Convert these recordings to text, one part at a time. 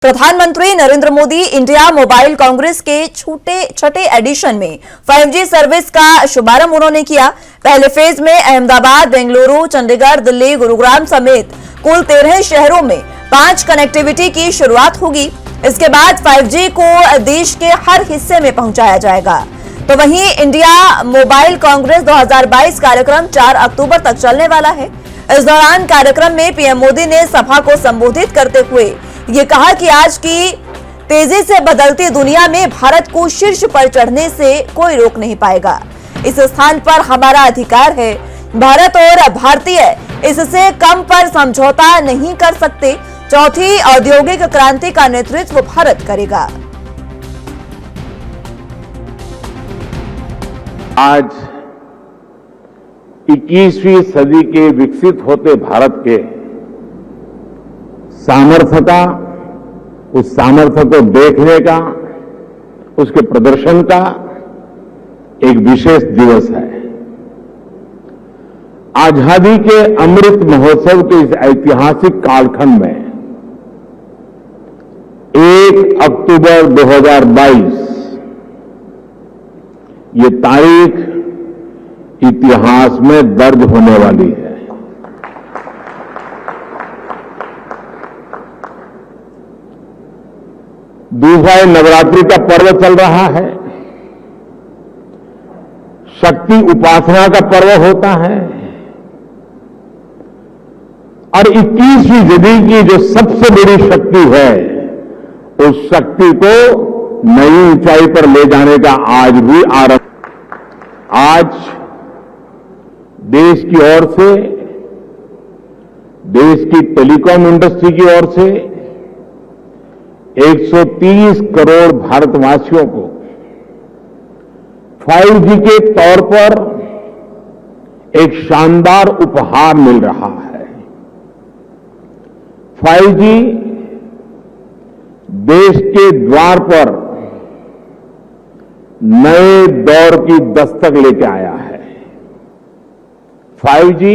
प्रधानमंत्री Narendra Modi India mobile Congress के छठे एडिशन में 5G सर्विस का शुभारंभ उन्होंने किया। पहले फेज में अहमदाबाद, बेंगलुरु, चंडीगढ़, दिल्ली, गुरुग्राम समेत कुल 13 शहरों में 5 कनेक्टिविटी की शुरुआत होगी। इसके बाद 5G को देश के हर हिस्से में पहुंचाया जाएगा। तो वहीं इंडिया मोबाइल कांग्रेस 2022 कार्यक्रम 4 अक्टूबर तक चलने वाला है। इस दौरान कार्यक्रम में पीएम मोदी ने सभा को संबोधित करते हुए ये कहा कि आज की तेजी से बदलती दुनिया में भारत को शीर्ष पर चढ़ने से कोई रोक नहीं पाएगा। इस स्थान पर हमारा अधिकार है। भारत और भारतीय इससे कम पर समझौता नहीं कर सकते। चौथी औद्योगिक क्रांति का नेतृत्व भारत करेगा। आज 21वीं सदी के विकसित होते भारत के सामर्थ्य का, उस सामर्थ्य को देखने का, उसके प्रदर्शन का एक विशेष दिवस है। आजादी के अमृत महोत्सव के इस ऐतिहासिक कालखंड में 1 अक्टूबर 2022 ये तारीख इतिहास में दर्ज होने वाली है। दूसरा नवरात्रि का पर्व चल रहा है। शक्ति उपासना का पर्व होता है और 21वीं सदी की जो सबसे बड़ी शक्ति है, उस शक्ति को नई ऊंचाई पर ले जाने का आज भी आरंभ। आज देश की ओर से, देश की टेलीकॉम इंडस्ट्री की ओर से 130 करोड़ भारतवासियों को 5G के तौर पर एक शानदार उपहार मिल रहा है। 5G देश के द्वार पर नए दौर की दस्तक लेके आया है। 5G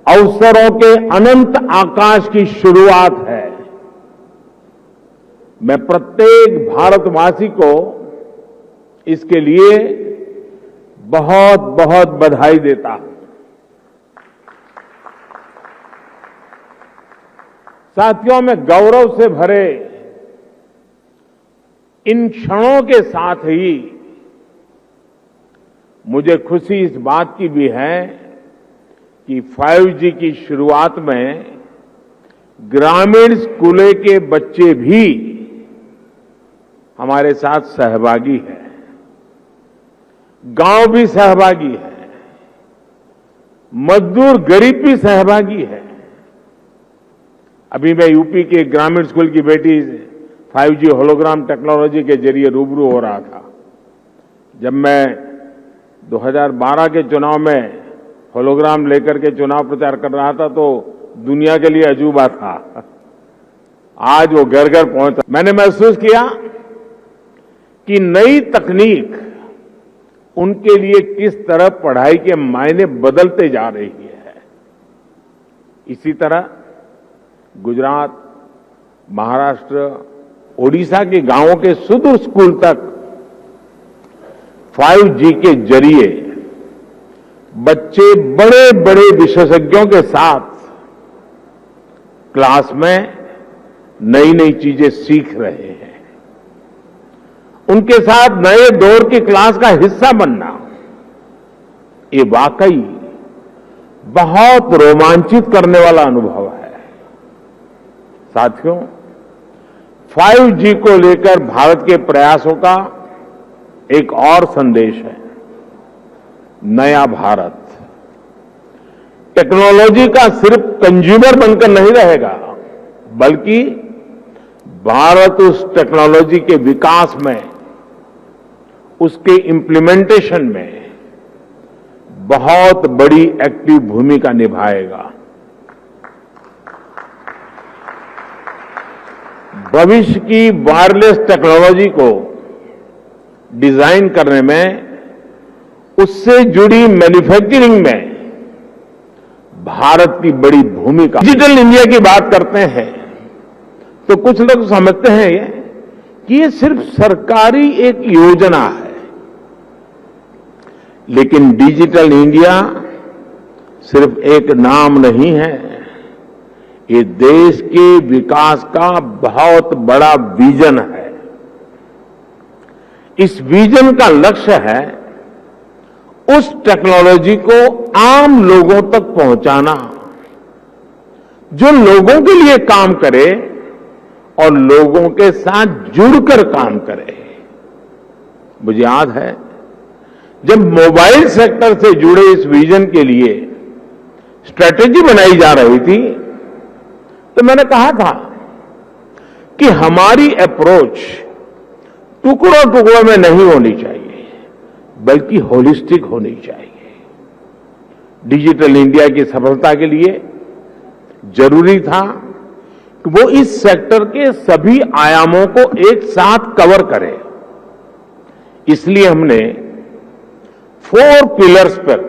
अवसरों के अनंत आकाश की शुरुआत है। मैं प्रत्येक भारतवासी को इसके लिए बहुत बहुत बधाई देता हूं। साथियों, मैं गौरव से भरे इन क्षणों के साथ ही मुझे खुशी इस बात की भी है कि 5G की शुरुआत में ग्रामीण स्कूलों के बच्चे भी हमारे साथ सहभागी है, गांव भी सहभागी है, मजदूर गरीब भी सहभागी है। अभी मैं यूपी के ग्रामीण स्कूल की बेटी 5G होलोग्राम टेक्नोलॉजी के जरिए रूबरू हो रहा था। जब मैं 2012 के चुनाव में होलोग्राम लेकर के चुनाव प्रचार कर रहा था तो दुनिया के लिए अजूबा था। आज वो घर घर पहुंचा। मैंने महसूस किया कि नई तकनीक उनके लिए किस तरह पढ़ाई के मायने बदलते जा रही है। इसी तरह गुजरात, महाराष्ट्र, ओडिशा के गांवों के सुदूर स्कूल तक 5G के जरिए बच्चे बड़े बड़े विशेषज्ञों के साथ क्लास में नई नई चीजें सीख रहे हैं। उनके साथ नए दौर की क्लास का हिस्सा बनना, ये वाकई बहुत रोमांचित करने वाला अनुभव है। साथियों, 5G को लेकर भारत के प्रयासों का एक और संदेश है। नया भारत टेक्नोलॉजी का सिर्फ कंज्यूमर बनकर नहीं रहेगा, बल्कि भारत उस टेक्नोलॉजी के विकास में, उसके इम्प्लीमेंटेशन में बहुत बड़ी एक्टिव भूमिका निभाएगा। भविष्य की वायरलेस टेक्नोलॉजी को डिजाइन करने में, उससे जुड़ी मैन्युफैक्चरिंग में भारत की बड़ी भूमिका। डिजिटल इंडिया की बात करते हैं तो कुछ लोग समझते हैं कि ये सिर्फ सरकारी एक योजना है, लेकिन डिजिटल इंडिया सिर्फ एक नाम नहीं है, ये देश के विकास का बहुत बड़ा विजन है। इस विजन का लक्ष्य है उस टेक्नोलॉजी को आम लोगों तक पहुंचाना जो लोगों के लिए काम करे और लोगों के साथ जुड़कर काम करे। मुझे याद है जब मोबाइल सेक्टर से जुड़े इस विजन के लिए स्ट्रेटेजी बनाई जा रही थी तो मैंने कहा था कि हमारी अप्रोच टुकड़ों टुकड़ों में नहीं होनी चाहिए, बल्कि होलिस्टिक होनी चाहिए। डिजिटल इंडिया की सफलता के लिए जरूरी था कि वो इस सेक्टर के सभी आयामों को एक साथ कवर करे। इसलिए हमने 4 पिलर्स पर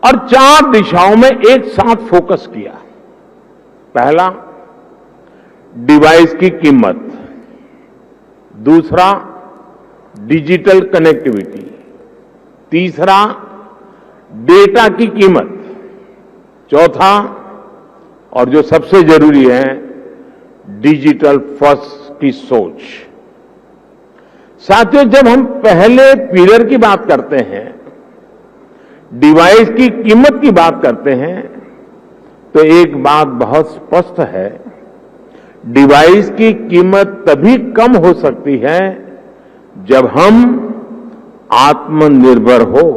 और 4 दिशाओं में एक साथ फोकस किया। पहला, डिवाइस की कीमत। दूसरा, डिजिटल कनेक्टिविटी। तीसरा, डेटा की कीमत। चौथा, और जो सबसे जरूरी है, डिजिटल फर्स्ट की सोच। साथियों, जब हम पहले पिलर की बात करते हैं, डिवाइस की कीमत की बात करते हैं, तो एक बात बहुत स्पष्ट है, डिवाइस की कीमत तभी कम हो सकती है जब हम आत्मनिर्भर हो।